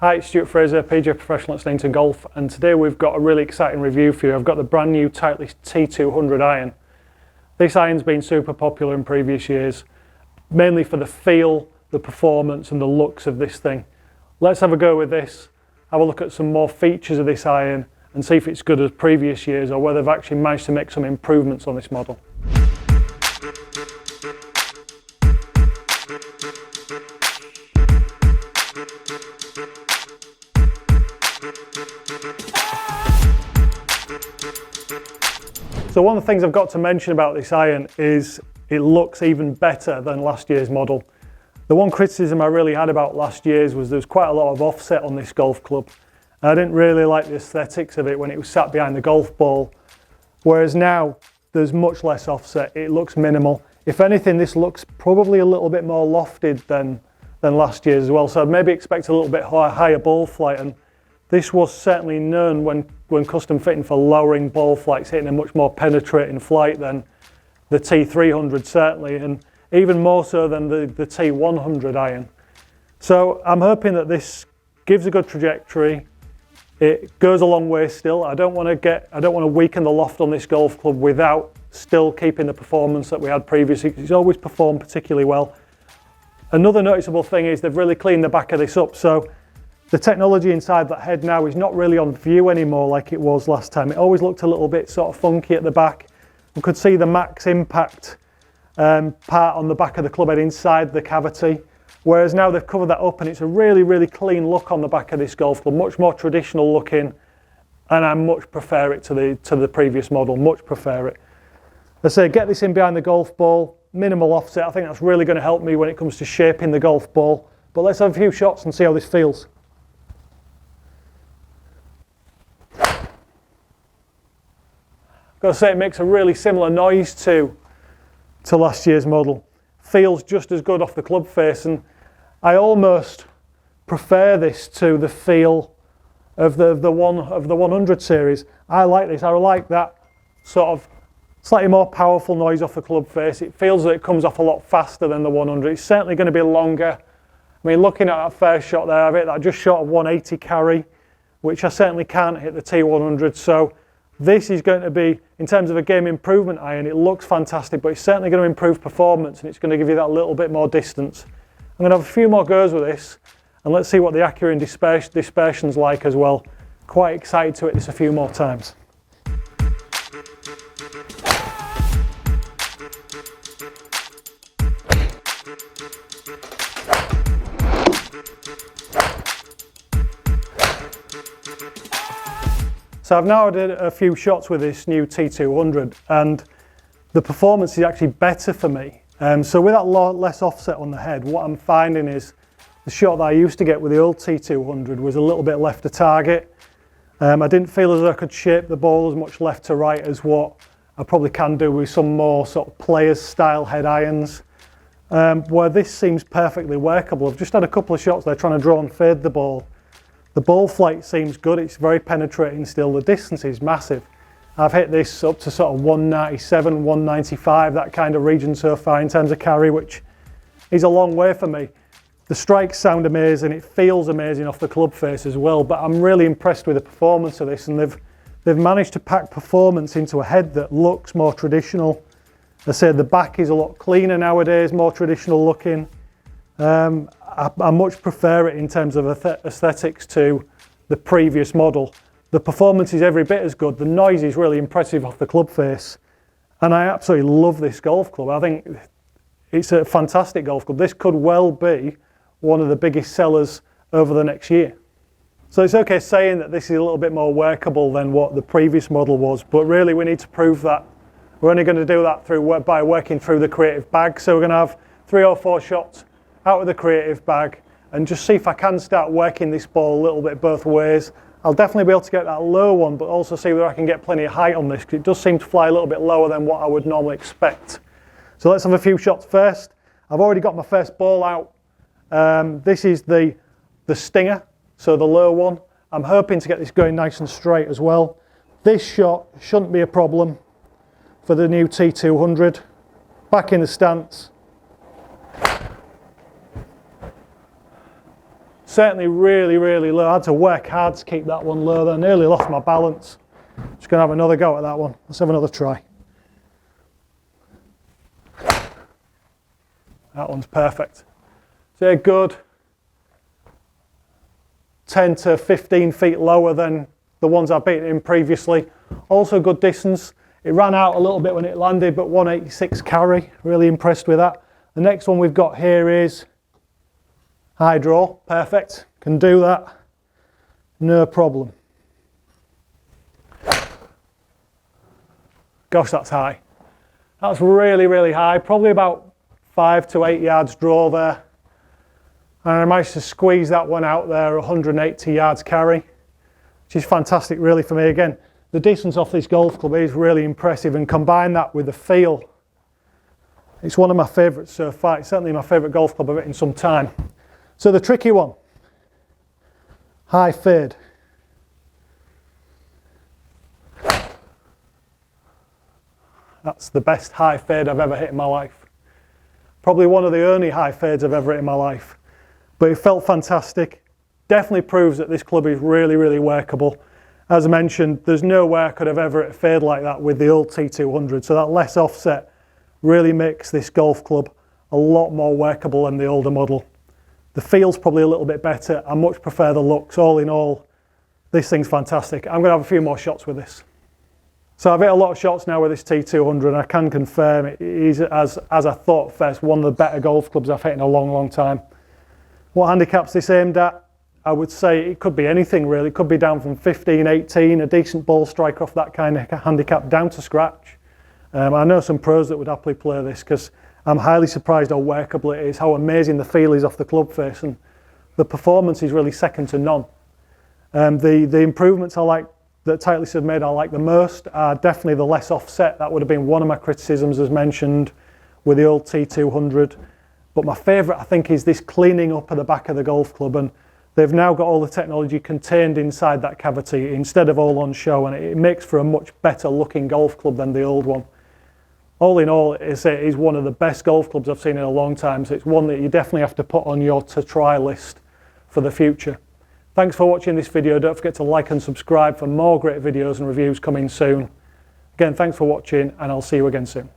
Hi, it's Stuart Fraser, PGA Professional at Sneinton Golf, and today we've got a really exciting review for you. I've got the brand new Titleist T200 Iron. This iron's been super popular in previous years, mainly for the feel, the performance and the looks of this thing. Let's have a go with this, have a look at some more features of this iron and see if it's good as previous years or whether they've actually managed to make some improvements on this model. So one of the things I've got to mention about this iron is it looks even better than last year's model. The one criticism I really had about last year's was there was quite a lot of offset on this golf club. I didn't really like the aesthetics of it when it was sat behind the golf ball, whereas now there's much less offset. It looks minimal. If anything, this looks probably a little bit more lofted than last year's as well, so I'd maybe expect a little bit higher ball flight, and this was certainly known when custom fitting for lowering ball flights, hitting a much more penetrating flight than the T300 certainly, and even more so than the T100 iron. So I'm hoping that this gives a good trajectory. It goes a long way still. I don't want to weaken the loft on this golf club without still keeping the performance that we had previously. It's always performed particularly well. Another noticeable thing is they've really cleaned the back of this up. So the technology inside that head now is not really on view anymore like it was last time. It always looked a little bit sort of funky at the back. We could see the max impact part on the back of the club head inside the cavity, whereas now they've covered that up and it's a really, really clean look on the back of this golf club, much more traditional looking, and I much prefer it to the previous model, much prefer it. Let's say get this in behind the golf ball, minimal offset. I think that's really going to help me when it comes to shaping the golf ball. But let's have a few shots and see how this feels. I've got to say it makes a really similar noise to last year's model. Feels just as good off the club face, and I almost prefer this to the feel of the 100 series. I like this. I like that sort of slightly more powerful noise off the club face. It feels that it comes off a lot faster than the 100. It's certainly going to be longer. I mean, looking at that first shot there, I've hit that just short of 180 carry, which I certainly can't hit the T100. So this is going to be, in terms of a game improvement iron, it looks fantastic, but it's certainly going to improve performance and it's going to give you that little bit more distance. I'm going to have a few more goes with this and let's see what the accuracy and dispersion's like as well. Quite excited to hit this a few more times. So I've now did a few shots with this new T200 and the performance is actually better for me. So with that less offset on the head, what I'm finding is the shot that I used to get with the old T200 was a little bit left to target. I didn't feel as though I could shape the ball as much left to right as what I probably can do with some more sort of players style head irons. Where this seems perfectly workable. I've just had a couple of shots there trying to draw and fade the ball. The ball flight seems good, it's very penetrating still, the distance is massive. I've hit this up to sort of 197, 195, that kind of region so far in terms of carry, which is a long way for me. The strikes sound amazing, it feels amazing off the club face as well, but I'm really impressed with the performance of this, and they've managed to pack performance into a head that looks more traditional. I say the back is a lot cleaner nowadays, more traditional looking. I much prefer it in terms of aesthetics to the previous model. The performance is every bit as good. The noise is really impressive off the club face. And I absolutely love this golf club. I think it's a fantastic golf club. This could well be one of the biggest sellers over the next year. So it's okay saying that this is a little bit more workable than what the previous model was, but really we need to prove that. We're only going to do that by working through the creative bag. So we're going to have 3 or 4 shots out of the creative bag and just see if I can start working this ball a little bit both ways. I'll definitely be able to get that low one, but also see whether I can get plenty of height on this, because it does seem to fly a little bit lower than what I would normally expect. So let's have a few shots first. I've already got my first ball out. This is the stinger, so the low one. I'm hoping to get this going nice and straight as well. This shot shouldn't be a problem for the new T200. Back in the stance. certainly really, really low. I had to work hard to keep that one low. I nearly lost my balance. Just going to have another go at that one. Let's have another try. That one's perfect. So they're good. 10 to 15 feet lower than the ones I've beaten in previously. Also good distance. It ran out a little bit when it landed, but 186 carry. Really impressed with that. The next one we've got here is high draw. Perfect. Can do that. No problem. Gosh, that's high. That's really, really high. Probably about 5 to 8 yards draw there. And I managed to squeeze that one out there, 180 yards carry, which is fantastic really for me. Again, the distance off this golf club is really impressive, and combine that with the feel. It's one of my favourites so far. It's certainly my favourite golf club I've hit in some time. So the tricky one, high fade. That's the best high fade I've ever hit in my life. Probably one of the only high fades I've ever hit in my life. But it felt fantastic. Definitely proves that this club is really, really workable. As I mentioned, there's no way I could have ever hit a fade like that with the old T200. So that less offset really makes this golf club a lot more workable than the older model. The feel's probably a little bit better. I much prefer the looks. All in all, this thing's fantastic. I'm going to have a few more shots with this. So I've hit a lot of shots now with this T200, and I can confirm it is, as I thought first, one of the better golf clubs I've hit in a long, long time. What handicap's this aimed at? I would say it could be anything really. It could be down from 15, 18, a decent ball strike off that kind of handicap, down to scratch. I know some pros that would happily play this, because I'm highly surprised how workable it is, how amazing the feel is off the club face, and the performance is really second to none. The improvements I like that Titleist have made I like the most are definitely the less offset. That would have been one of my criticisms, as mentioned, with the old T200. But my favourite, I think, is this cleaning up at the back of the golf club, and they've now got all the technology contained inside that cavity instead of all on show, and it makes for a much better looking golf club than the old one. All in all, it is one of the best golf clubs I've seen in a long time, so it's one that you definitely have to put on your to-try list for the future. Thanks for watching this video. Don't forget to like and subscribe for more great videos and reviews coming soon. Again, thanks for watching, and I'll see you again soon.